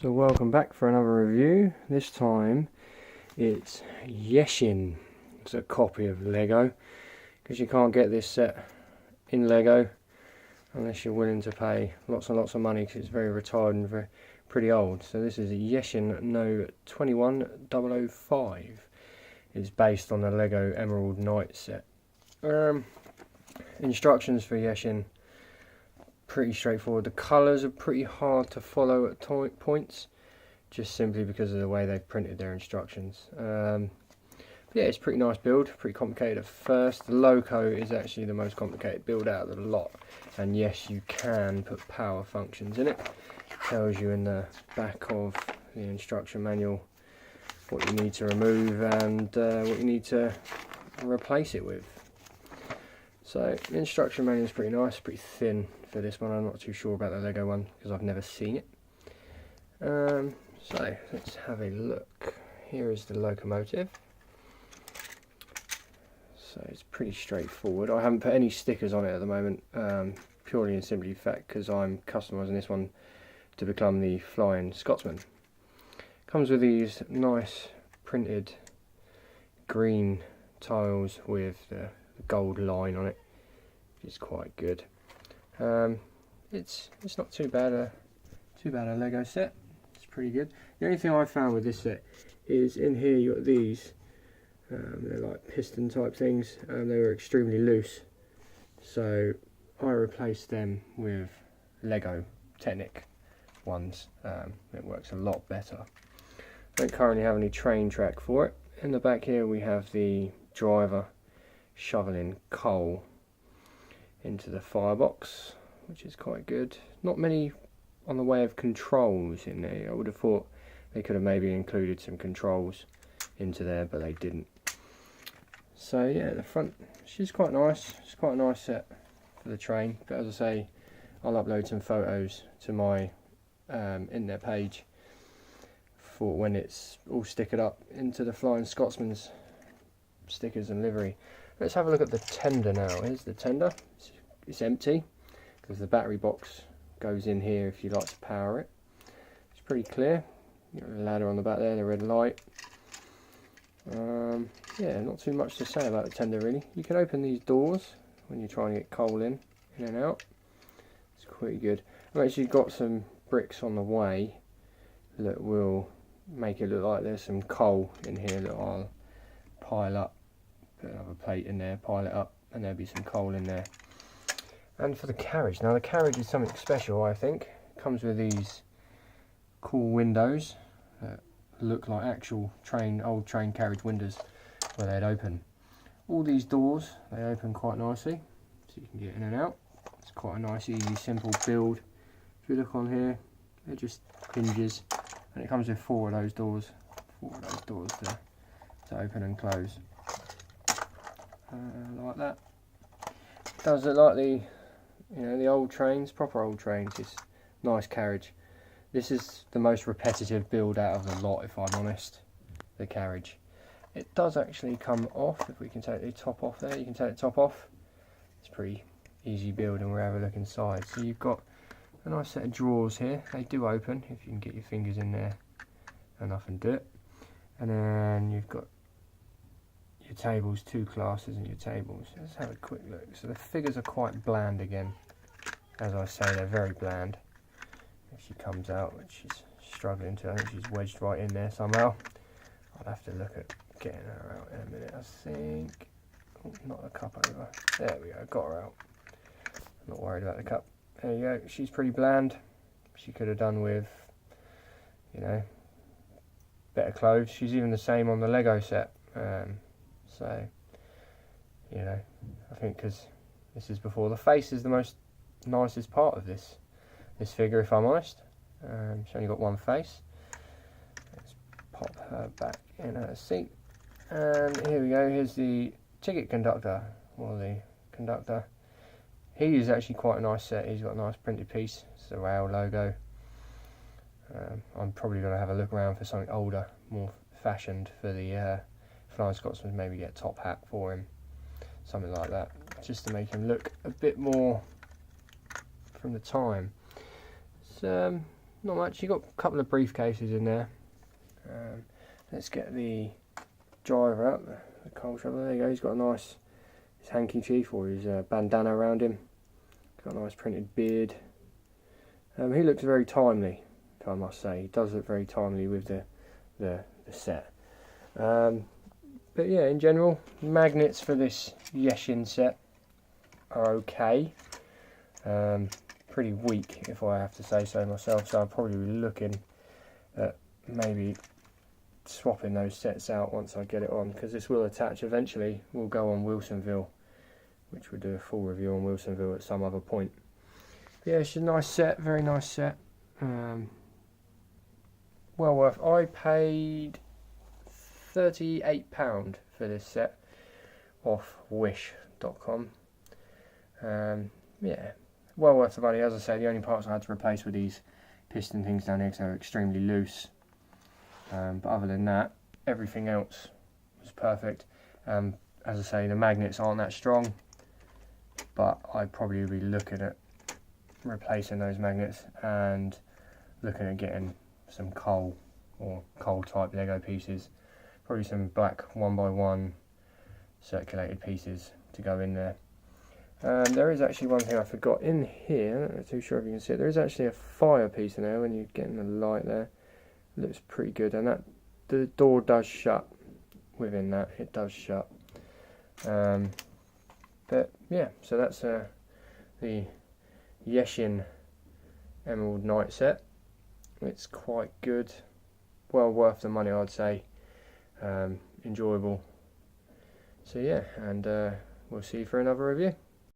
So welcome back for another review. This time it's Yeshin. It's a copy of Lego, because you can't get this set in Lego unless you're willing to pay lots and lots of money, because it's very retired and very pretty old. So this is a Yeshin No 21005. It's based on the Lego Emerald Knight set. Instructions for Yeshin, pretty straightforward. The colours are pretty hard to follow at points, just simply because of the way they've printed their instructions. But yeah, it's a pretty nice build, pretty complicated at first. The loco is actually the most complicated build out of the lot, and yes, you can put power functions in it. It tells you in the back of the instruction manual what you need to remove and what you need to replace it with. So the instruction manual is pretty nice, pretty thin for this one. I'm not too sure about the Lego one because I've never seen it. So let's have a look. Here is the locomotive. So it's pretty straightforward. I haven't put any stickers on it at the moment, purely and simply fact because I'm customising this one to become the Flying Scotsman. Comes with these nice printed green tiles with the gold line on it, which is quite good. It's not too bad a Lego set. It's pretty good. The only thing I found with this set is in here you got these. They're like piston type things. They were extremely loose, so I replaced them with Lego Technic ones. It works a lot better. I don't currently have any train track for it. In the back here we have the driver shoveling coal into the firebox, which is quite good. Not many on the way of controls in there. I would have thought they could have maybe included some controls into there, but they didn't. So yeah, the front, she's quite nice. It's quite a nice set for the train, but as I say, I'll upload some photos to my in their page for when it's all stickered up into the Flying Scotsman's stickers and livery. Let's have a look at the tender now. Here's the tender. It's empty because the battery box goes in here if you like to power it. It's pretty clear. You've got a ladder on the back there, the red light. Yeah, not too much to say about the tender really. You can open these doors when you're trying to get coal in and out. It's pretty good. I've actually got some bricks on the way that will make it look like there's some coal in here that I'll pile up. Put another plate in there, pile it up, and there'll be some coal in there. And for the carriage, now the carriage is something special, I think. It comes with these cool windows that look like actual old train carriage windows where they'd open. All these doors, they open quite nicely, so you can get in and out. It's quite a nice, easy, simple build. If you look on here, they're just hinges, and it comes with four of those doors to open and close. Like that. Does it like the old trains, proper old trains. It's nice carriage. This is the most repetitive build out of the lot, if I'm honest. The carriage. It does actually come off. If we can take the top off there, you can take the top off. It's pretty easy build, and we'll have a look inside. So you've got a nice set of drawers here. They do open if you can get your fingers in there enough and do it. And then you've got your tables, two classes in your tables. Let's have a quick look. So the figures are quite bland again. As I say, they're very bland. If she comes out, which she's struggling to, I think she's wedged right in there somehow. I'll have to look at getting her out in a minute, I think. Oh, not the cup over. There we go, got her out. I'm not worried about the cup. There you go, she's pretty bland. She could have done with, better clothes. She's even the same on the Lego set. So, I think because this is before, the face is the most nicest part of this figure, if I'm honest. She's only got one face. Let's pop her back in her seat. And here we go, here's the ticket conductor, or the conductor. He is actually quite a nice set. He's got a nice printed piece. It's the rail logo. I'm probably going to have a look around for something older, more fashioned for the Flying Scotsman. Maybe get a top hat for him, something like that, just to make him look a bit more from the time. It's not much. You got a couple of briefcases in there. Let's get the driver out, the coal shovel. There you go. He's got a nice his handkerchief or his bandana around him. He's got a nice printed beard. He looks very timely, if I must say. He does look very timely with the set. But yeah, in general, magnets for this Yeshin set are okay. Pretty weak, if I have to say so myself. So I'll probably be looking at maybe swapping those sets out once I get it on, because this will attach eventually. Will go on Wilsonville, which we'll do a full review on Wilsonville at some other point. But yeah, it's a nice set, very nice set. Well worth. I paid £38 for this set off wish.com. Yeah, well worth the money. As I say, the only parts I had to replace were these piston things down here because they're extremely loose. But other than that, everything else was perfect. As I say, the magnets aren't that strong, but I'd probably be looking at replacing those magnets and looking at getting some coal or coal type Lego pieces, probably some black 1x1 circulated pieces to go in there. There is actually one thing I forgot in here. I'm not too sure if you can see it. There is actually a fire piece in there when you're getting the light there. It looks pretty good, and that the door does shut within that. It does shut. But yeah, so that's the Yeshin Emerald Knight set. It's quite good, well worth the money, I'd say. Enjoyable. So yeah, and we'll see you for another review.